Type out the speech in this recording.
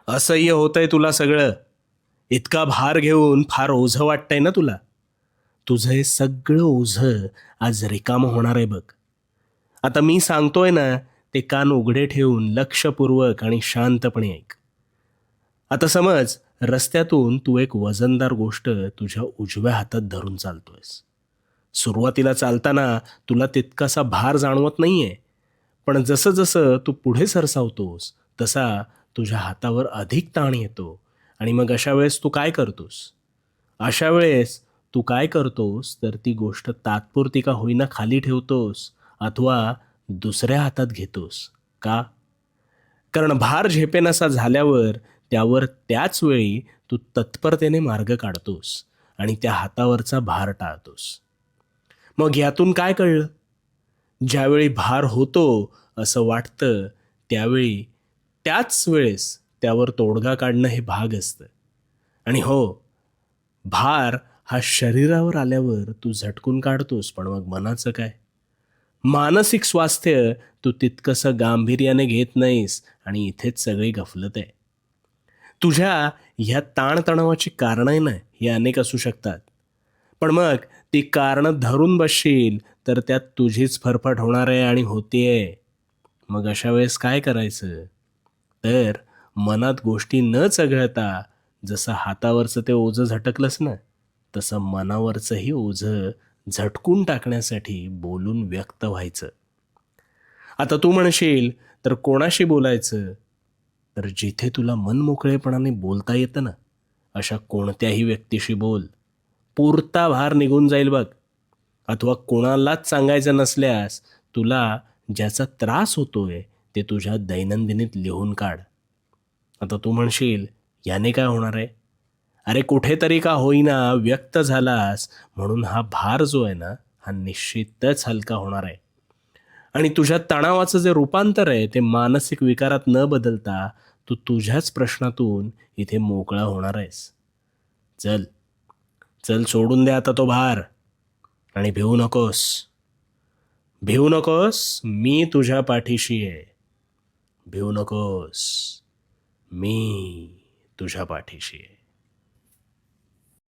असह्य होतंय तुला सगळं. इतका भार घेऊन फार ओझं वाटतंय ना तुला. तुझं हे सगळं ओझं आज रिकामं होणार आहे बघ. आता मी सांगतोय ना, ते कान उघडे ठेवून लक्षपूर्वक आणि शांतपणे ऐक. आता समज रस्त्यातून तू एक वजनदार गोष्ट तुझ्या उजव्या हातात धरून चालतोयस. सुरुवातीला चालताना तुला तितकासा भार जाणवत नाहीये, पण जसं जसं तू पुढे सरसावतोस तसा तुझ्या हातावर अधिक ताण येतो. आणि मग अशा वेळेस तू काय करतोस तर ती गोष्ट तात्पुरती का होईना खाली ठेवतोस अथवा दुसऱ्या हातात घेतोस. का? कारण भार झेपेनासा झाल्यावर त्यावर त्याच वेळी तू तत्परतेने मार्ग काढतोस आणि त्या हातावरचा भार टाळतोस. मग यातून काय कळलं? ज्यावेळी भार होतो असं वाटतं त्यावेळी त्याच वेळेस त्यावर तोडगा काढणं हे भाग असतं. आणि हो, भार हा शरीरावर आल्यावर तू झटकून काढतोस, पण मग मनाचं काय? मानसिक स्वास्थ्य तू तितकंसं गांभीर्याने घेत नाहीस आणि इथेच सगळी गफलत आहे. तुझ्या ह्या ताणतणावाची कारणं ना ही अनेक असू शकतात. पण मग ती कारणं धरून बसशील तर त्यात तुझीच फरफट होणार आहे आणि होतीये. मग अशा वेळेस काय करायचं? तर मनात गोष्टी न चघळता जसं हातावरचं ते ओझं झटकलंस ना, तसं मनावरचंही ओझं झटकून टाकण्यासाठी बोलून व्यक्त व्हायचं. आता तू म्हणशील, तर कोणाशी बोलायचं? तर जिथे तुला मनमोकळेपणाने बोलता येतं ना, अशा कोणत्याही व्यक्तीशी बोल. पुरता भार निघून जाईल बघ. अथवा कोणालाच सांगायचं नसल्यास तुला ज्याचा त्रास होतोय ते तुझ्या दैनंदिनीत लिहून काढ. आता तू म्हणशील, याने काय होणार आहे? अरे कुठेतरी का होईना व्यक्त झालास म्हणून हा भार जो आहे ना, हा निश्चितच हलका होणार आहे. आणि तुझ्या तणावाचं जे रूपांतर आहे ते मानसिक विकारात न बदलता तू तुझ्याच प्रश्नातून इथे मोकळा होणार आहेस. चल, चल सोडून दे आता तो भार आणि भिवू नकोस, मी तुझ्या पाठीशी आहे. भिवू नकोस, मी तुझ्या पाठीशी आहे.